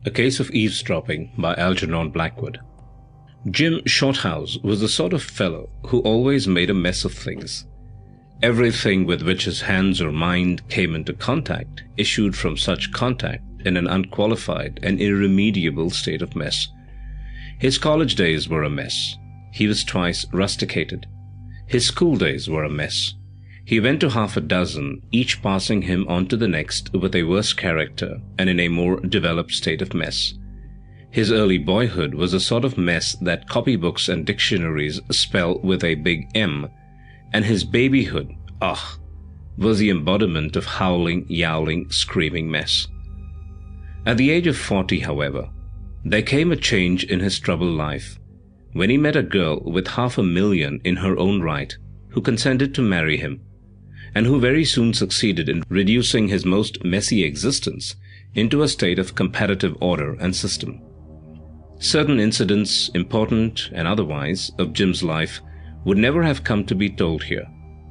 A Case of Eavesdropping by Algernon Blackwood. Jim Shorthouse was the sort of fellow who always made a mess of things. Everything with which his hands or mind came into contact issued from such contact in an unqualified and irremediable state of mess. His college days were a mess. He was twice rusticated. His school days were a mess. He went to half a dozen, each passing him on to the next with a worse character and in a more developed state of mess. His early boyhood was a sort of mess that copybooks and dictionaries spell with a big M, and his babyhood, was the embodiment of howling, yowling, screaming mess. At the age of 40, however, there came a change in his troubled life, when he met a girl with $500,000 in her own right, who consented to marry him, and who very soon succeeded in reducing his most messy existence into a state of comparative order and system. Certain incidents, important and otherwise, of Jim's life would never have come to be told here,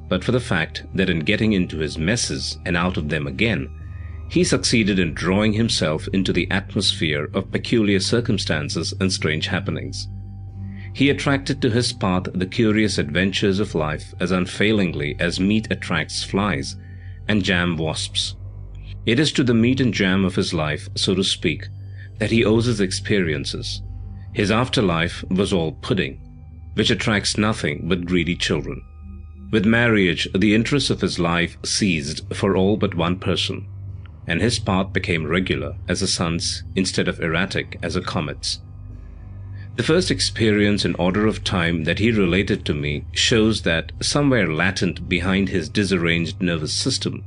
but for the fact that in getting into his messes and out of them again, he succeeded in drawing himself into the atmosphere of peculiar circumstances and strange happenings. He attracted to his path the curious adventures of life as unfailingly as meat attracts flies and jam wasps. It is to the meat and jam of his life, so to speak, that he owes his experiences. His afterlife was all pudding, which attracts nothing but greedy children. With marriage, the interests of his life ceased for all but one person, and his path became regular as the sun's instead of erratic as a comet's. The first experience in order of time that he related to me shows that somewhere latent behind his disarranged nervous system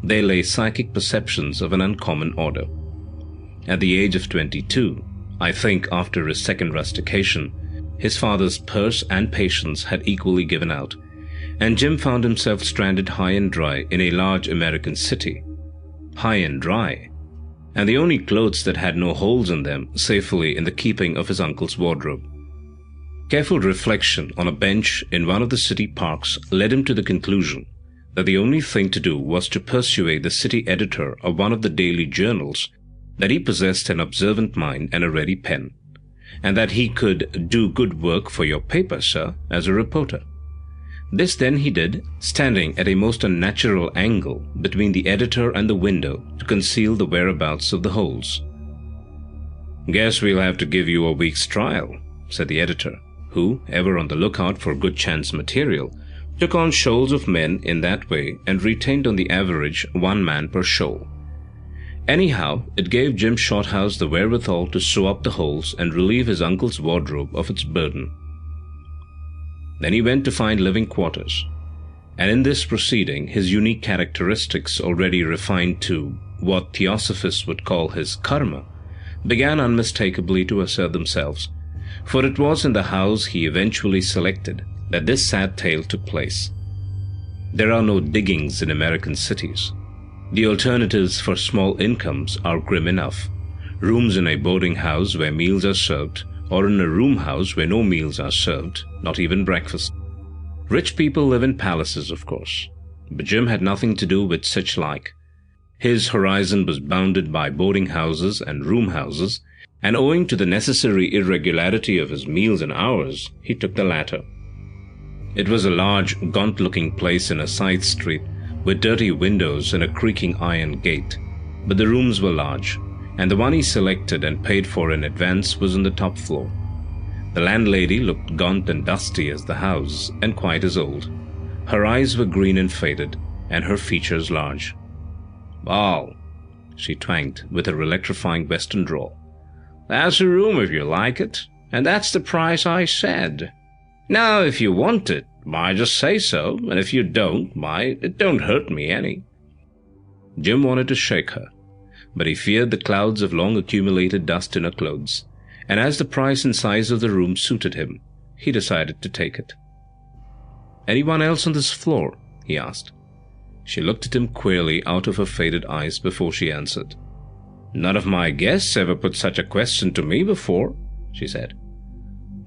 there lay psychic perceptions of an uncommon order. At the age of 22, I think after his second rustication, his father's purse and patience had equally given out, and Jim found himself stranded high and dry in a large American city. High and dry, and the only clothes that had no holes in them safely in the keeping of his uncle's wardrobe. Careful reflection on a bench in one of the city parks led him to the conclusion that the only thing to do was to persuade the city editor of one of the daily journals that he possessed an observant mind and a ready pen, and that he could do good work for your paper, sir, as a reporter. This then he did, standing at a most unnatural angle between the editor and the window to conceal the whereabouts of the holes. "Guess we'll have to give you a week's trial," said the editor, who, ever on the lookout for good chance material, took on shoals of men in that way and retained on the average one man per shoal. Anyhow, it gave Jim Shorthouse the wherewithal to sew up the holes and relieve his uncle's wardrobe of its burden. Then he went to find living quarters, and in this proceeding his unique characteristics, already refined to what theosophists would call his karma, began unmistakably to assert themselves, for it was in the house he eventually selected that this sad tale took place. There are no diggings in American cities. The alternatives for small incomes are grim enough: rooms in a boarding house where meals are served, or in a room house where no meals are served, not even breakfast. Rich people live in palaces, of course, but Jim had nothing to do with such like. His horizon was bounded by boarding houses and room houses, and owing to the necessary irregularity of his meals and hours, he took the latter. It was a large, gaunt-looking place in a side street, with dirty windows and a creaking iron gate, but the rooms were large, and the one he selected and paid for in advance was on the top floor. The landlady looked gaunt and dusty as the house, and quite as old. Her eyes were green and faded, and her features large. "Well," she twanged with her electrifying western drawl, "that's a room if you like it, and that's the price I said. Now, if you want it, why, just say so, and if you don't, why, it don't hurt me any." Jim wanted to shake her, but he feared the clouds of long-accumulated dust in her clothes, and as the price and size of the room suited him, he decided to take it. "Anyone else on this floor?" he asked. She looked at him queerly out of her faded eyes before she answered. "None of my guests ever put such a question to me before," she said.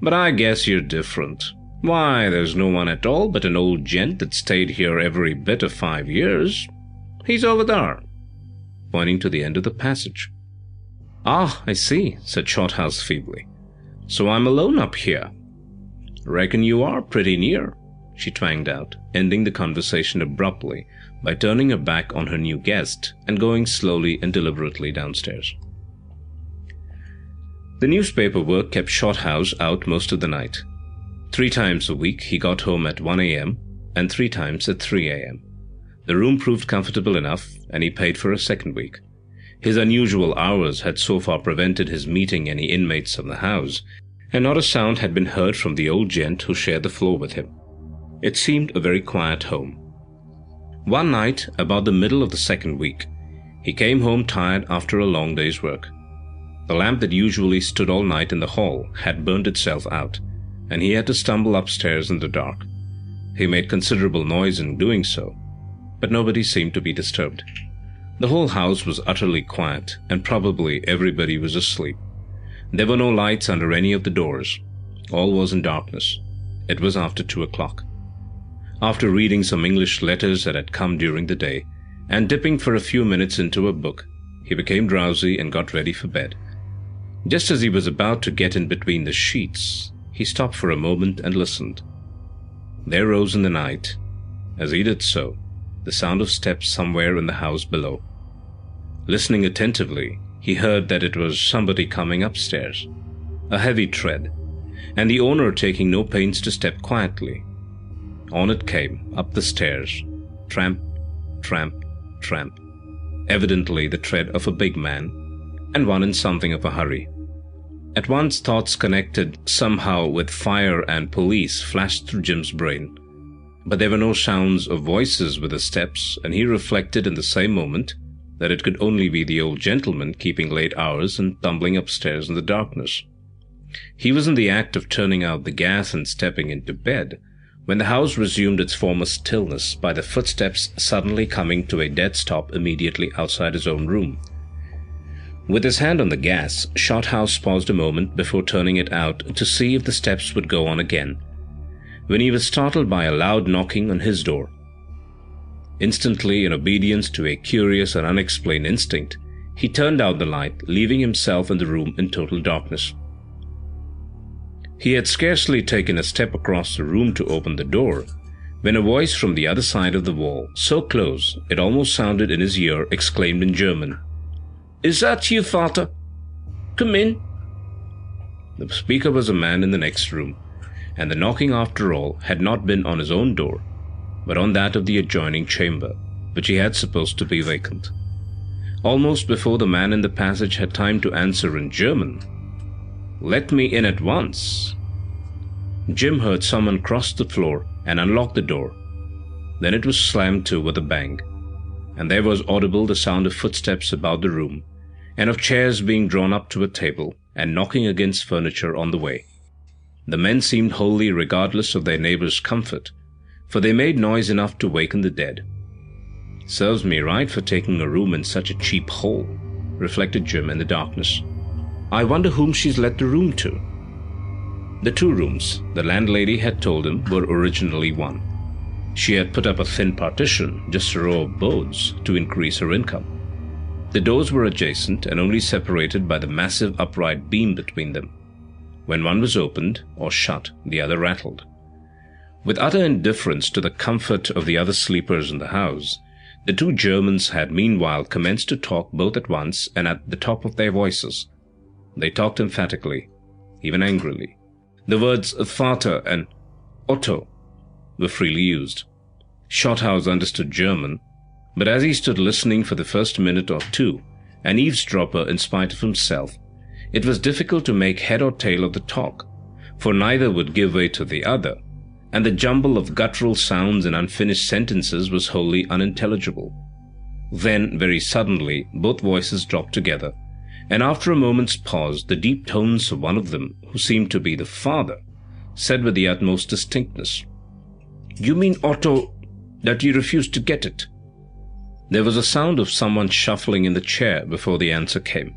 "But I guess you're different. Why, there's no one at all but an old gent that stayed here every bit of 5 years. He's over there," pointing to the end of the passage. "Ah, I see," said Shorthouse feebly. "So I'm alone up here." "Reckon you are pretty near," she twanged out, ending the conversation abruptly by turning her back on her new guest and going slowly and deliberately downstairs. The newspaper work kept Shorthouse out most of the night. 3 times a week he got home at 1 a.m. and 3 times at 3 a.m. The room proved comfortable enough, and he paid for a second week. His unusual hours had so far prevented his meeting any inmates of the house, and not a sound had been heard from the old gent who shared the floor with him. It seemed a very quiet home. One night, about the middle of the second week, he came home tired after a long day's work. The lamp that usually stood all night in the hall had burned itself out, and he had to stumble upstairs in the dark. He made considerable noise in doing so, but nobody seemed to be disturbed. The whole house was utterly quiet, and probably everybody was asleep. There were no lights under any of the doors. All was in darkness. It was after 2 o'clock. After reading some English letters that had come during the day, and dipping for a few minutes into a book, he became drowsy and got ready for bed. Just as he was about to get in between the sheets, he stopped for a moment and listened. There rose in the night, as he did so, the sound of steps somewhere in the house below. Listening attentively, he heard that it was somebody coming upstairs, a heavy tread, and the owner taking no pains to step quietly. On it came, up the stairs, tramp, tramp, tramp, evidently the tread of a big man, and one in something of a hurry. At once thoughts connected somehow with fire and police flashed through Jim's brain. But there were no sounds of voices with the steps, and he reflected in the same moment that it could only be the old gentleman keeping late hours and tumbling upstairs in the darkness. He was in the act of turning out the gas and stepping into bed, when the house resumed its former stillness by the footsteps suddenly coming to a dead stop immediately outside his own room. With his hand on the gas, Shorthouse paused a moment before turning it out to see if the steps would go on again, when he was startled by a loud knocking on his door. Instantly, in obedience to a curious and unexplained instinct, he turned out the light, leaving himself in the room in total darkness. He had scarcely taken a step across the room to open the door, when a voice from the other side of the wall, so close it almost sounded in his ear, exclaimed in German, "Is that you, Vater? Come in." The speaker was a man in the next room, and the knocking, after all, had not been on his own door, but on that of the adjoining chamber, which he had supposed to be vacant. Almost before the man in the passage had time to answer in German, "Let me in at once," Jim heard someone cross the floor and unlock the door. Then it was slammed to with a bang, and there was audible the sound of footsteps about the room, and of chairs being drawn up to a table and knocking against furniture on the way. The men seemed wholly regardless of their neighbors' comfort, for they made noise enough to waken the dead. "Serves me right for taking a room in such a cheap hole," reflected Jim in the darkness. "I wonder whom she's let the room to." The 2 rooms, the landlady had told him, were originally one. She had put up a thin partition, just a row of boards, to increase her income. The doors were adjacent and only separated by the massive upright beam between them. When one was opened or shut, the other rattled. With utter indifference to the comfort of the other sleepers in the house, the 2 Germans had meanwhile commenced to talk both at once and at the top of their voices. They talked emphatically, even angrily. The words "Vater" and "Otto" were freely used. Shorthouse understood German, but as he stood listening for the first minute or 2, an eavesdropper in spite of himself, it was difficult to make head or tail of the talk, for neither would give way to the other, and the jumble of guttural sounds and unfinished sentences was wholly unintelligible. Then, very suddenly, both voices dropped together, and after a moment's pause, the deep tones of one of them, who seemed to be the father, said with the utmost distinctness, "You mean, Otto, that you refused to get it?" There was a sound of someone shuffling in the chair before the answer came.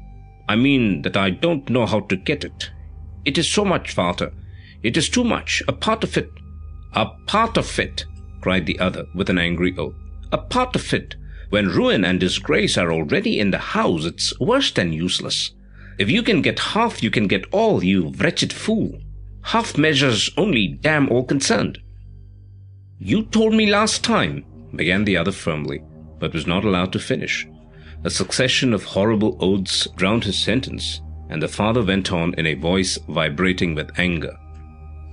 "I mean that I don't know how to get it. It is so much, Vater. It is too much. A part of it." "A part of it," cried the other with an angry oath. "A part of it. When ruin and disgrace are already in the house, it's worse than useless. If you can get half, you can get all, you wretched fool. Half measures only damn all concerned." "You told me last time," began the other firmly, but was not allowed to finish. A succession of horrible oaths drowned his sentence, and the father went on in a voice vibrating with anger.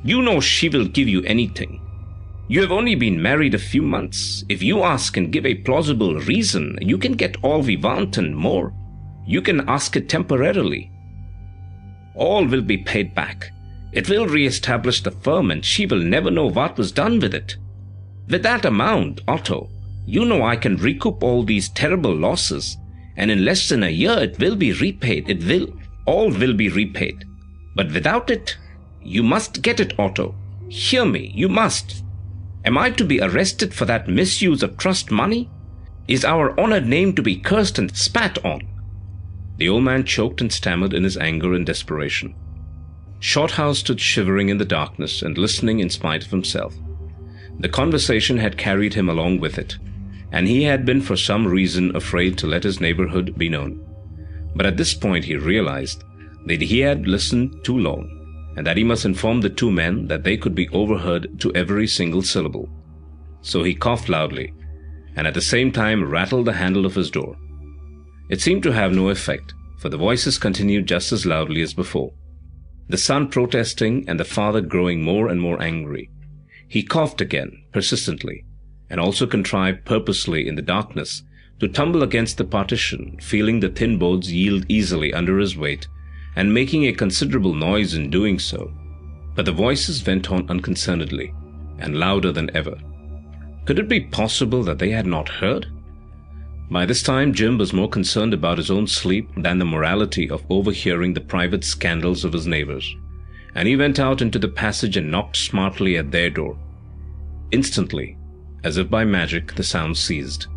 "You know she will give you anything. You have only been married a few months. If you ask and give a plausible reason, you can get all we want and more. You can ask it temporarily. All will be paid back. It will re-establish the firm, and she will never know what was done with it. With that amount, Otto, you know I can recoup all these terrible losses, and in less than a year it will be repaid. All will be repaid. But without it, you must get it, Otto. Hear me, you must. Am I to be arrested for that misuse of trust money? Is our honored name to be cursed and spat on?" The old man choked and stammered in his anger and desperation. Shorthouse stood shivering in the darkness and listening in spite of himself. The conversation had carried him along with it, and he had been for some reason afraid to let his neighborhood be known. But at this point he realized that he had listened too long, and that he must inform the two men that they could be overheard to every single syllable. So he coughed loudly, and at the same time rattled the handle of his door. It seemed to have no effect, for the voices continued just as loudly as before, the son protesting and the father growing more and more angry. He coughed again, persistently, and also contrived purposely in the darkness to tumble against the partition, feeling the thin boards yield easily under his weight, and making a considerable noise in doing so. But the voices went on unconcernedly, and louder than ever. Could it be possible that they had not heard? By this time Jim was more concerned about his own sleep than the morality of overhearing the private scandals of his neighbors, and he went out into the passage and knocked smartly at their door. Instantly, as if by magic, the sound ceased.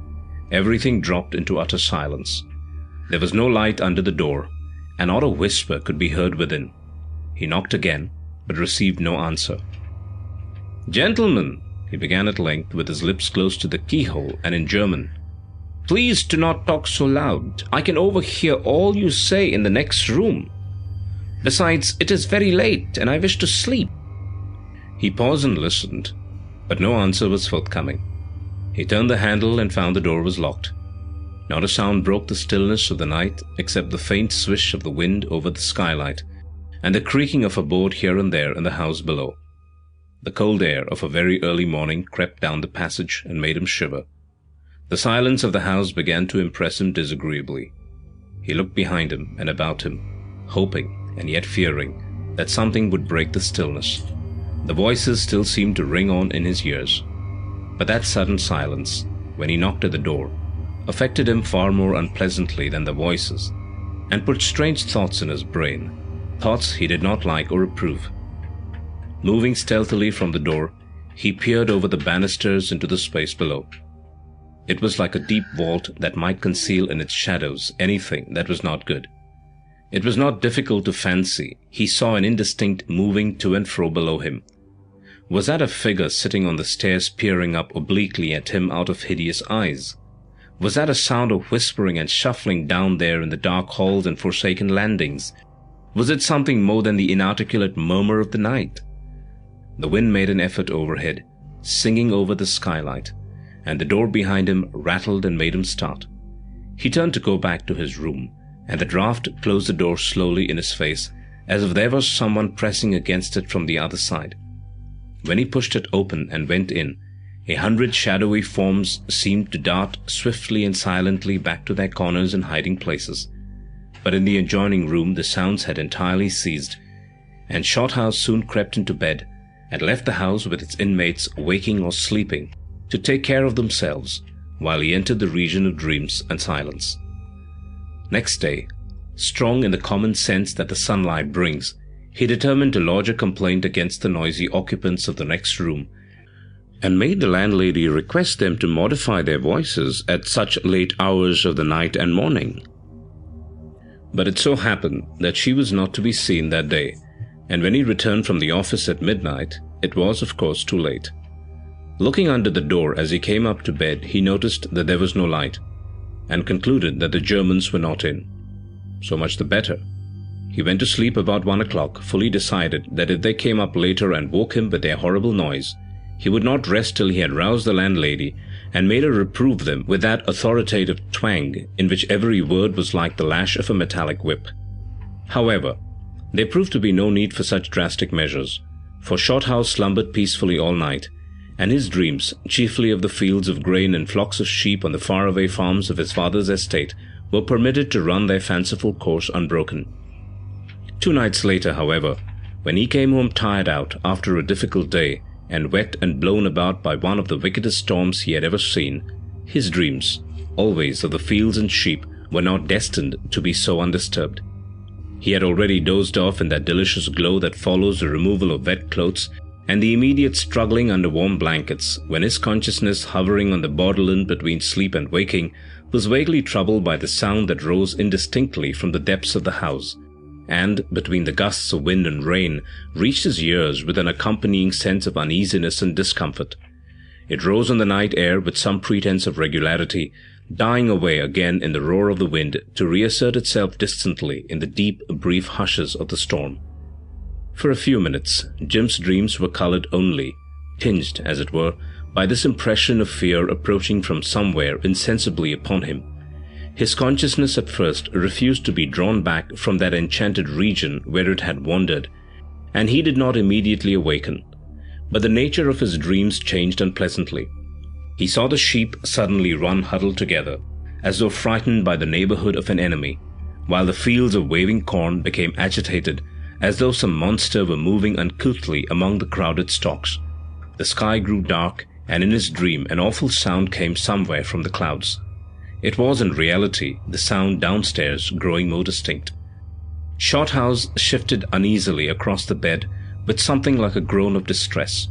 Everything dropped into utter silence. There was no light under the door, and not a whisper could be heard within. He knocked again, but received no answer. "Gentlemen," he began at length, with his lips close to the keyhole and in German, "please do not talk so loud. I can overhear all you say in the next room. Besides, it is very late, and I wish to sleep." He paused and listened, but no answer was forthcoming. He turned the handle and found the door was locked. Not a sound broke the stillness of the night except the faint swish of the wind over the skylight and the creaking of a board here and there in the house below. The cold air of a very early morning crept down the passage and made him shiver. The silence of the house began to impress him disagreeably. He looked behind him and about him, hoping and yet fearing that something would break the stillness. The voices still seemed to ring on in his ears. But that sudden silence, when he knocked at the door, affected him far more unpleasantly than the voices, and put strange thoughts in his brain, thoughts he did not like or approve. Moving stealthily from the door, he peered over the banisters into the space below. It was like a deep vault that might conceal in its shadows anything that was not good. It was not difficult to fancy he saw an indistinct moving to and fro below him. Was that a figure sitting on the stairs peering up obliquely at him out of hideous eyes? Was that a sound of whispering and shuffling down there in the dark halls and forsaken landings? Was it something more than the inarticulate murmur of the night? The wind made an effort overhead, singing over the skylight, and the door behind him rattled and made him start. He turned to go back to his room, and the draught closed the door slowly in his face, as if there was someone pressing against it from the other side. When he pushed it open and went in, 100 shadowy forms seemed to dart swiftly and silently back to their corners and hiding places. But in the adjoining room the sounds had entirely ceased, and Shorthouse soon crept into bed and left the house with its inmates waking or sleeping to take care of themselves while he entered the region of dreams and silence. Next day, strong in the common sense that the sunlight brings, he determined to lodge a complaint against the noisy occupants of the next room, and made the landlady request them to modify their voices at such late hours of the night and morning. But it so happened that she was not to be seen that day, and when he returned from the office at midnight, it was, of course, too late. Looking under the door as he came up to bed, he noticed that there was no light, and concluded that the Germans were not in. So much the better. He went to the door, He went to sleep about 1 o'clock, fully decided that if they came up later and woke him with their horrible noise, he would not rest till he had roused the landlady and made her reprove them with that authoritative twang in which every word was like the lash of a metallic whip. However, there proved to be no need for such drastic measures, for Shorthouse slumbered peacefully all night, and his dreams, chiefly of the fields of grain and flocks of sheep on the faraway farms of his father's estate, were permitted to run their fanciful course unbroken. 2 nights later, however, when he came home tired out after a difficult day and wet and blown about by one of the wickedest storms he had ever seen, his dreams, always of the fields and sheep, were not destined to be so undisturbed. He had already dozed off in that delicious glow that follows the removal of wet clothes and the immediate struggling under warm blankets, when his consciousness, hovering on the borderland between sleep and waking, was vaguely troubled by the sound that rose indistinctly from the depths of the house, and, between the gusts of wind and rain, reached his ears with an accompanying sense of uneasiness and discomfort. It rose on the night air with some pretense of regularity, dying away again in the roar of the wind to reassert itself distantly in the deep, brief hushes of the storm. For a few minutes, Jim's dreams were colored only, tinged, as it were, by this impression of fear approaching from somewhere insensibly upon him. His consciousness at first refused to be drawn back from that enchanted region where it had wandered, and he did not immediately awaken. But the nature of his dreams changed unpleasantly. He saw the sheep suddenly run huddled together, as though frightened by the neighborhood of an enemy, while the fields of waving corn became agitated, as though some monster were moving uncouthly among the crowded stalks. The sky grew dark, and in his dream an awful sound came somewhere from the clouds. It was in reality the sound downstairs growing more distinct. Shorthouse shifted uneasily across the bed with something like a groan of distress.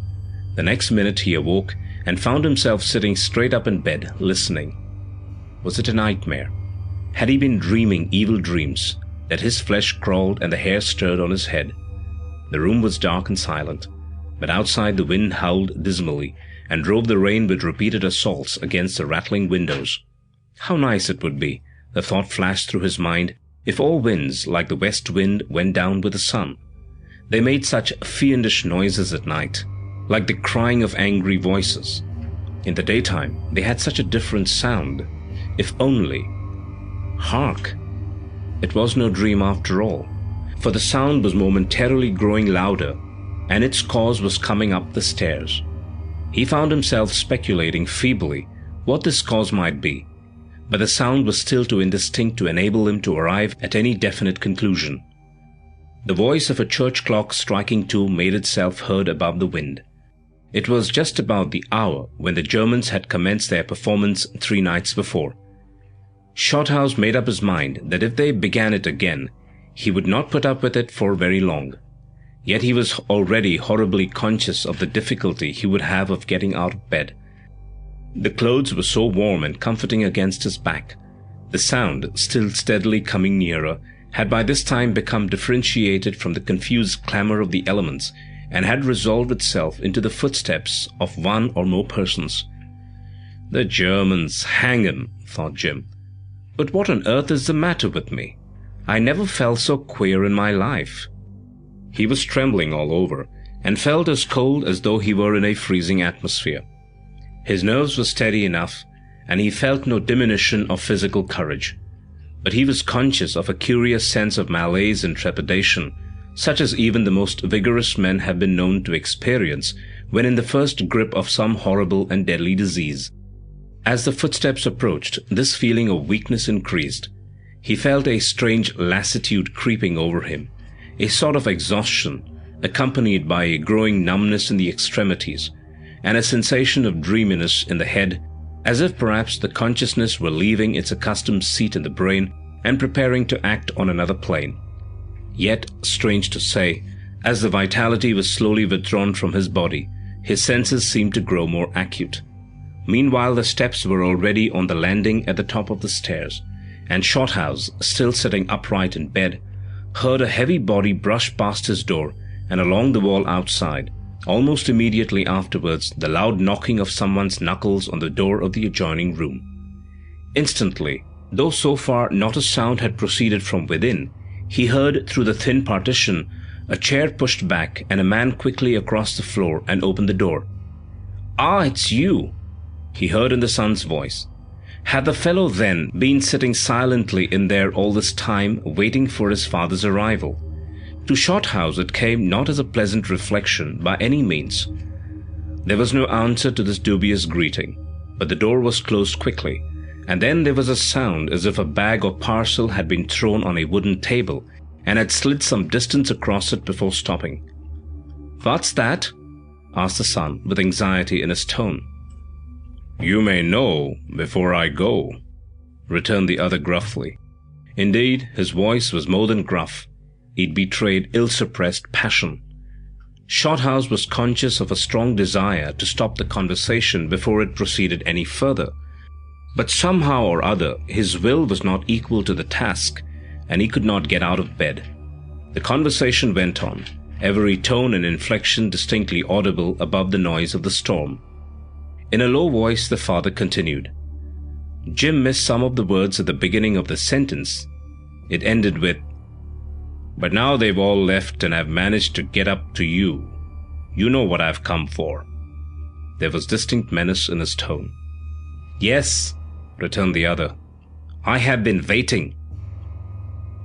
The next minute he awoke and found himself sitting straight up in bed, listening. Was it a nightmare? Had he been dreaming evil dreams, that his flesh crawled and the hair stirred on his head? The room was dark and silent, but outside the wind howled dismally and drove the rain with repeated assaults against the rattling windows. How nice it would be, the thought flashed through his mind, if all winds like the west wind went down with the sun. They made such fiendish noises at night, like the crying of angry voices. In the daytime they had such a different sound. If only— Hark! It was no dream after all, for the sound was momentarily growing louder, and its cause was coming up the stairs. He found himself speculating feebly what this cause might be, but the sound was still too indistinct to enable him to arrive at any definite conclusion. The voice of a church clock striking 2 made itself heard above the wind. It was just about the hour when the Germans had commenced their performance 3 nights before. Shorthouse made up his mind that if they began it again, he would not put up with it for very long. Yet he was already horribly conscious of the difficulty he would have of getting out of bed. The clothes were so warm and comforting against his back. The sound, still steadily coming nearer, had by this time become differentiated from the confused clamor of the elements, and had resolved itself into the footsteps of 1 or more persons. The Germans, hang 'em, thought Jim. But what on earth is the matter with me? I never felt so queer in my life. He was trembling all over, and felt as cold as though he were in a freezing atmosphere. His nerves were steady enough, and he felt no diminution of physical courage. But he was conscious of a curious sense of malaise and trepidation, such as even the most vigorous men have been known to experience when in the first grip of some horrible and deadly disease. As the footsteps approached, this feeling of weakness increased. He felt a strange lassitude creeping over him, a sort of exhaustion, accompanied by a growing numbness in the extremities, and a sensation of dreaminess in the head, as if perhaps the consciousness were leaving its accustomed seat in the brain and preparing to act on another plane. Yet, strange to say, as the vitality was slowly withdrawn from his body, his senses seemed to grow more acute. Meanwhile the steps were already on the landing at the top of the stairs, and Shorthouse, still sitting upright in bed, heard a heavy body brush past his door and along the wall outside. Almost immediately afterwards, the loud knocking of someone's knuckles on the door of the adjoining room. Instantly, though so far not a sound had proceeded from within, He heard through the thin partition a chair pushed back and a man quickly across the floor and opened the door. "Ah, it's you," he heard in the son's voice. Had the fellow then been sitting silently in there all this time, waiting for his father's arrival? To Shorthouse it came not as a pleasant reflection by any means. There was no answer to this dubious greeting, but the door was closed quickly, and then there was a sound as if a bag or parcel had been thrown on a wooden table and had slid some distance across it before stopping. "What's that?" asked the son, with anxiety in his tone. "You may know before I go," returned the other gruffly. Indeed, his voice was more than gruff. It betrayed ill-suppressed passion. Shorthouse was conscious of a strong desire to stop the conversation before it proceeded any further. But somehow or other his will was not equal to the task, and he could not get out of bed. The conversation went on, every tone and inflection distinctly audible above the noise of the storm. In a low voice the father continued. Jim missed some of the words at the beginning of the sentence. It ended with, "But now they've all left and I've managed to get up to you. You know what I've come for." There was distinct menace in his tone. "Yes," returned the other. "I have been waiting."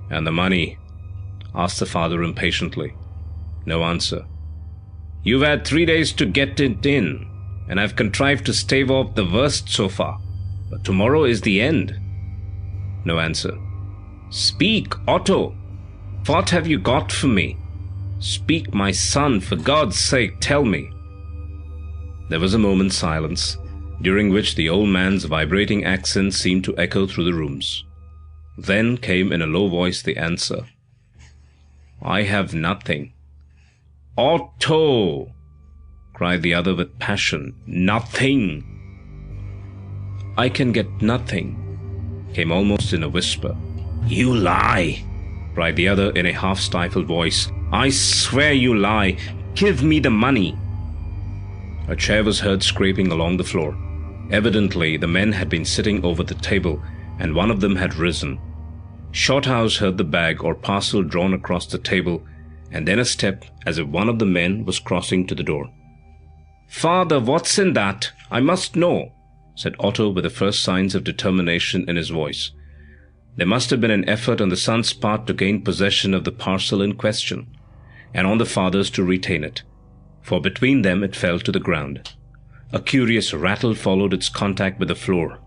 "And the money?" asked the father impatiently. No answer. "You've had 3 days to get it in, and I've contrived to stave off the worst so far. But tomorrow is the end." No answer. "Speak, Otto. What have you got for me? Speak, my son, for God's sake, tell me." There was a moment's silence, during which the old man's vibrating accents seemed to echo through the rooms. Then came in a low voice the answer. "I have nothing." "Otto!" cried the other with passion. "Nothing!" "I can get nothing," came almost in a whisper. "You lie!" cried the other in a half-stifled voice. "I swear you lie! Give me the money!" A chair was heard scraping along the floor. Evidently the men had been sitting over the table, and one of them had risen. Shorthouse heard the bag or parcel drawn across the table, and then a step as if one of the men was crossing to the door. "Father, what's in that? I must know," said Otto with the first signs of determination in his voice. There must have been an effort on the son's part to gain possession of the parcel in question, and on the father's to retain it, for between them it fell to the ground. A curious rattle followed its contact with the floor.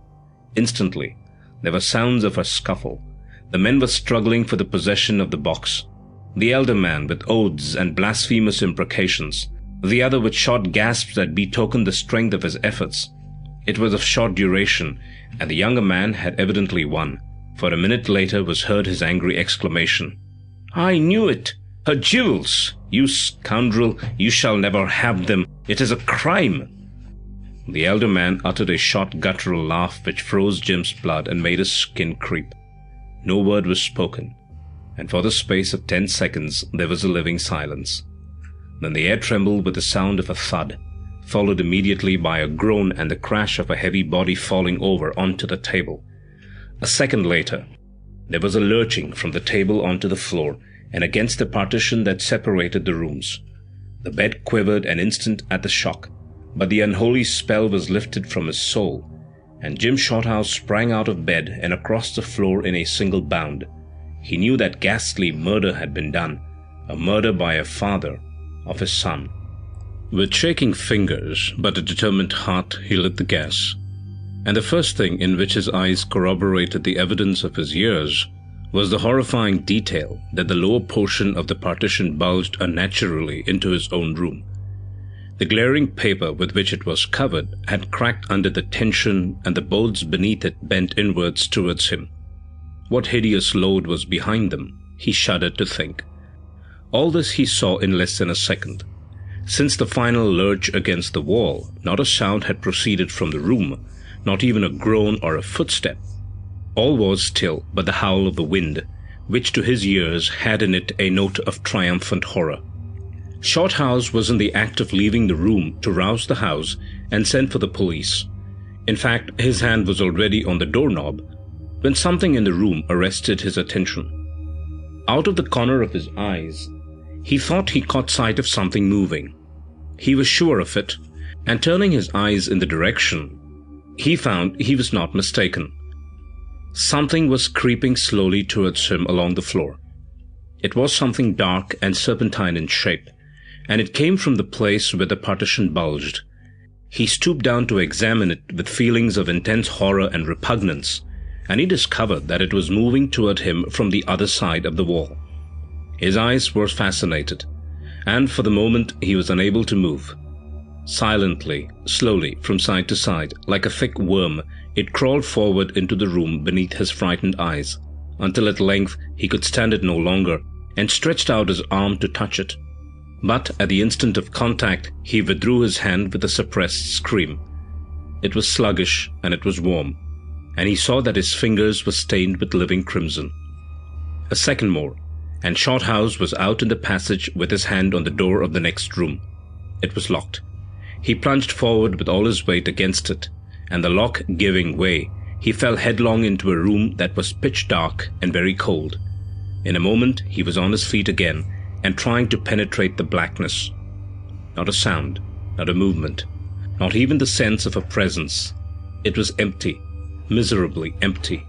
Instantly, there were sounds of a scuffle. The men were struggling for the possession of the box. The elder man with oaths and blasphemous imprecations, the other with short gasps that betokened the strength of his efforts. It was of short duration, and the younger man had evidently won, for a minute later was heard his angry exclamation. "I knew it! Her jewels! You scoundrel! You shall never have them! It is a crime!" The elder man uttered a short guttural laugh which froze Jim's blood and made his skin creep. No word was spoken, and for the space of 10 seconds there was a living silence. Then the air trembled with the sound of a thud, followed immediately by a groan and the crash of a heavy body falling over onto the table. A second later, there was a lurching from the table onto the floor and against the partition that separated the rooms. The bed quivered an instant at the shock, but the unholy spell was lifted from his soul, and Jim Shorthouse sprang out of bed and across the floor in a single bound. He knew that ghastly murder had been done, a murder by a father of his son. With shaking fingers but a determined heart, he lit the gas, and the first thing in which his eyes corroborated the evidence of his years was the horrifying detail that the lower portion of the partition bulged unnaturally into his own room. The glaring paper with which it was covered had cracked under the tension, and the boards beneath it bent inwards towards him. What hideous load was behind them, he shuddered to think. All this he saw in less than a second. Since the final lurch against the wall, not a sound had proceeded from the room, not even a groan or a footstep. All was still but the howl of the wind, which to his ears had in it a note of triumphant horror. Shorthouse was in the act of leaving the room to rouse the house and send for the police. In fact, his hand was already on the doorknob when something in the room arrested his attention. Out of the corner of his eyes, he thought he caught sight of something moving. He was sure of it, and turning his eyes in the direction, he found he was not mistaken. Something was creeping slowly towards him along the floor. It was something dark and serpentine in shape, and it came from the place where the partition bulged. He stooped down to examine it with feelings of intense horror and repugnance, and he discovered that it was moving toward him from the other side of the wall. His eyes were fascinated, and for the moment he was unable to move. Silently, slowly, from side to side, like a thick worm, it crawled forward into the room beneath his frightened eyes, until at length he could stand it no longer, and stretched out his arm to touch it. But at the instant of contact, he withdrew his hand with a suppressed scream. It was sluggish, and it was warm, and he saw that his fingers were stained with living crimson. A second more, and Shorthouse was out in the passage with his hand on the door of the next room. It was locked. He plunged forward with all his weight against it, and the lock giving way, he fell headlong into a room that was pitch dark and very cold. In a moment he was on his feet again and trying to penetrate the blackness. Not a sound, not a movement, not even the sense of a presence. It was empty, miserably empty.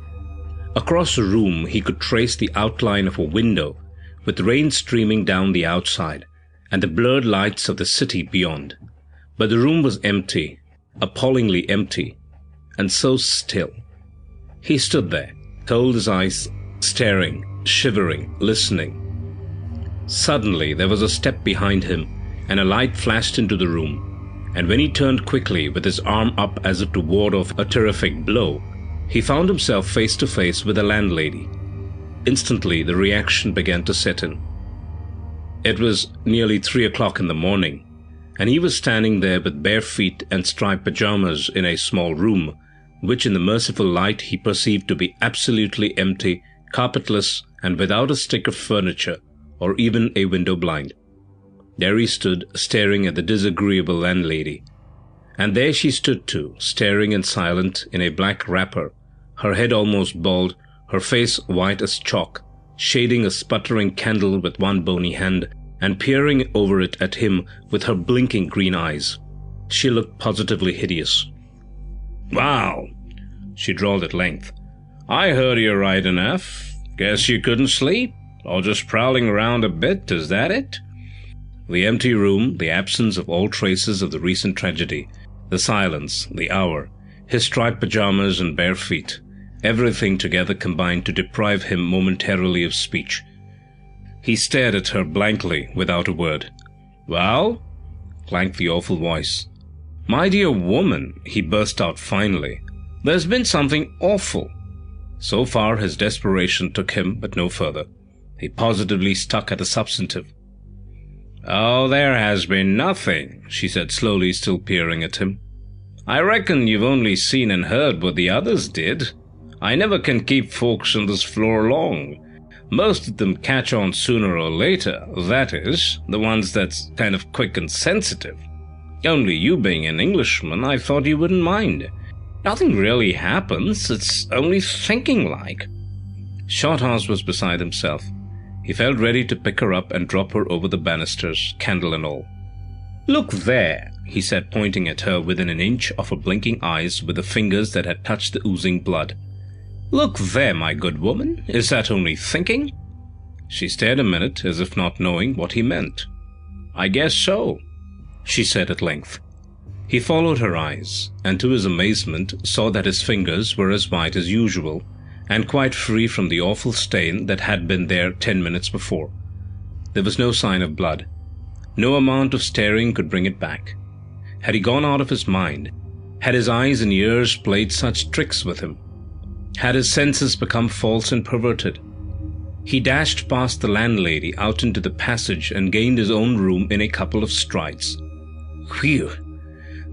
Across the room he could trace the outline of a window, with rain streaming down the outside, and the blurred lights of the city beyond. But the room was empty, appallingly empty, and so still. He stood there, cold as ice, staring, shivering, listening. Suddenly there was a step behind him, and a light flashed into the room, and when he turned quickly with his arm up as if to ward off a terrific blow, he found himself face to face with the landlady. Instantly the reaction began to set in. It was nearly 3 o'clock in the morning, and he was standing there with bare feet and striped pajamas in a small room, which in the merciful light he perceived to be absolutely empty, carpetless, and without a stick of furniture, or even a window blind. There he stood, staring at the disagreeable landlady. And there she stood too, staring and silent, in a black wrapper, her head almost bald, her face white as chalk, shading a sputtering candle with one bony hand, and peering over it at him with her blinking green eyes. She looked positively hideous. "Wow," she drawled at length. "I heard you right enough. Guess you couldn't sleep? Or just prowling around a bit, is that it?" The empty room, the absence of all traces of the recent tragedy, the silence, the hour, his striped pajamas and bare feet, everything together combined to deprive him momentarily of speech. He stared at her blankly, without a word. "Well?" clanked the awful voice. "My dear woman," he burst out finally, "there's been something awful." So far his desperation took him, but no further. He positively stuck at the substantive. "Oh, there has been nothing," she said slowly, still peering at him. "I reckon you've only seen and heard what the others did. I never can keep folks on this floor long. Most of them catch on sooner or later, that is, the ones that's kind of quick and sensitive. Only you being an Englishman, I thought you wouldn't mind. Nothing really happens, it's only thinking like." Shorthouse was beside himself. He felt ready to pick her up and drop her over the banisters, candle and all. "Look there," he said, pointing at her within an inch of her blinking eyes with the fingers that had touched the oozing blood. "Look there, my good woman. Is that only thinking?" She stared a minute, as if not knowing what he meant. "I guess so," she said at length. He followed her eyes, and to his amazement saw that his fingers were as white as usual, and quite free from the awful stain that had been there 10 minutes before. There was no sign of blood. No amount of staring could bring it back. Had he gone out of his mind? Had his eyes and ears played such tricks with him? Had his senses become false and perverted? He dashed past the landlady out into the passage and gained his own room in a couple of strides. Whew!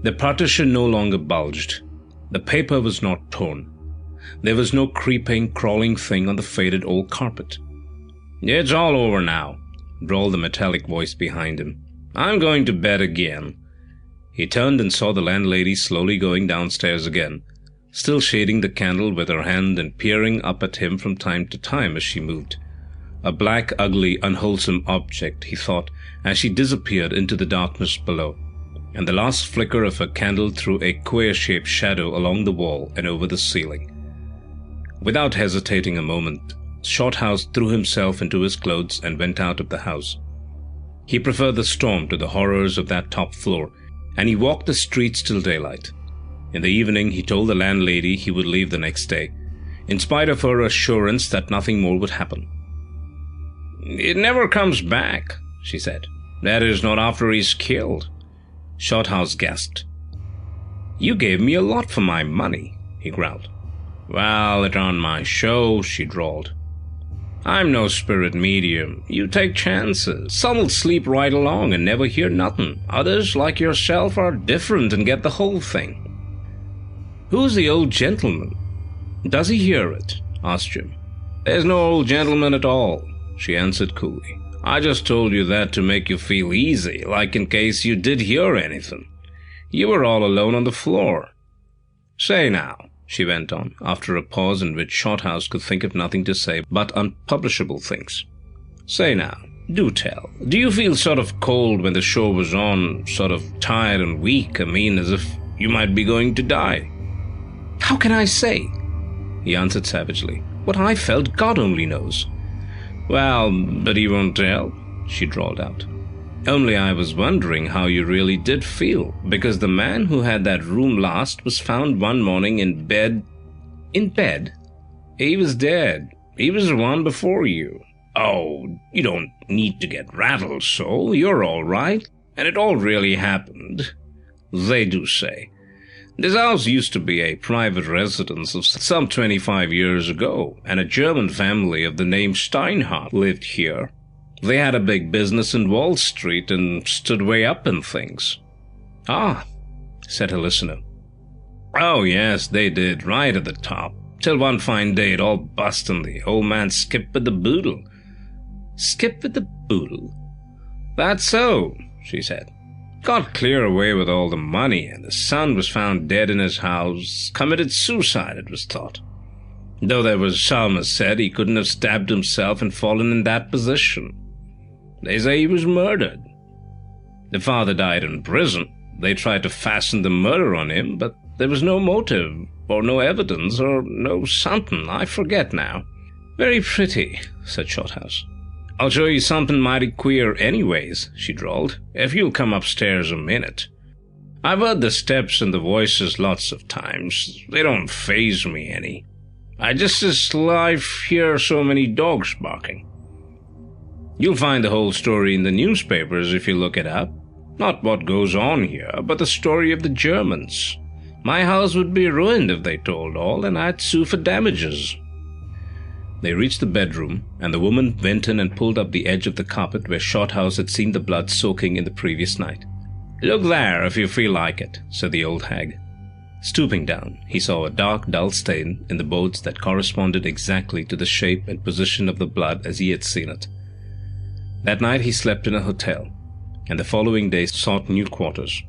The partition no longer bulged. The paper was not torn. There was no creeping, crawling thing on the faded old carpet. "It's all over now," drawled the metallic voice behind him. "I'm going to bed again." He turned and saw the landlady slowly going downstairs again, still shading the candle with her hand and peering up at him from time to time as she moved. a black, ugly, unwholesome object, he thought, as she disappeared into the darkness below, and the last flicker of her candle threw a queer-shaped shadow along the wall and over the ceiling. Without hesitating a moment, Shorthouse threw himself into his clothes and went out of the house. He preferred the storm to the horrors of that top floor, and he walked the streets till daylight. In the evening, he told the landlady he would leave the next day, in spite of her assurance that nothing more would happen. "It never comes back," she said. "That is, not after he's killed." Shorthouse gasped. "You gave me a lot for my money," he growled. "Well, it on my show," she drawled. "I'm no spirit medium. You take chances. Some'll sleep right along and never hear nothing. Others, like yourself, are different and get the whole thing." "Who's the old gentleman? Does he hear it?" asked Jim. "There's no old gentleman at all," she answered coolly. "I just told you that to make you feel easy, like in case you did hear anything. You were all alone on the floor. Say now," she went on, after a pause in which Shorthouse could think of nothing to say but unpublishable things. "Say now, do tell. Do you feel sort of cold when the show was on, sort of tired and weak, I mean, as if you might be going to die?" "How can I say?" he answered savagely. "What I felt, God only knows." "Well, but you won't tell," she drawled out. "Only I was wondering how you really did feel, because the man who had that room last was found one morning in bed." "In bed?" "He was dead. He was the one before you." "Oh, you don't need to get rattled so. You're all right. And it all really happened. They do say. This house used to be a private residence of some 25 years ago, and a German family of the name Steinhardt lived here. They had a big business in Wall Street and stood way up in things." "Ah," said her listener. "Oh, yes, they did, right at the top, till one fine day it all bust and the old man skipped with the boodle." "Skipped with the boodle?" "That's so," she said. "Got clear away with all the money, and the son was found dead in his house, committed suicide, it was thought. Though there was some said he couldn't have stabbed himself and fallen in that position. They say he was murdered. The father died in prison. They tried to fasten the murder on him, but there was no motive, or no evidence, or no something, I forget now." "Very pretty," said Shorthouse. "I'll show you something mighty queer anyways," she drawled, "if you'll come upstairs a minute. I've heard the steps and the voices lots of times. They don't faze me any. I just as life hear so many dogs barking. You'll find the whole story in the newspapers if you look it up. Not what goes on here, but the story of the Germans. My house would be ruined if they told all, and I'd sue for damages." They reached the bedroom, and the woman went in and pulled up the edge of the carpet where Shorthouse had seen the blood soaking in the previous night. "Look there, if you feel like it," said the old hag. Stooping down, he saw a dark, dull stain in the boards that corresponded exactly to the shape and position of the blood as he had seen it. That night he slept in a hotel, and the following day sought new quarters.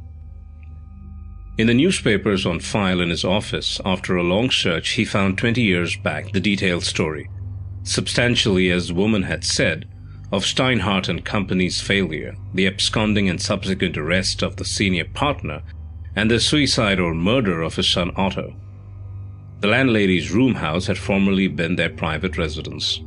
In the newspapers on file in his office, after a long search, he found 20 years back the detailed story, substantially as the woman had said, of Steinhardt and Company's failure, the absconding and subsequent arrest of the senior partner, and the suicide or murder of his son Otto. The landlady's room house had formerly been their private residence.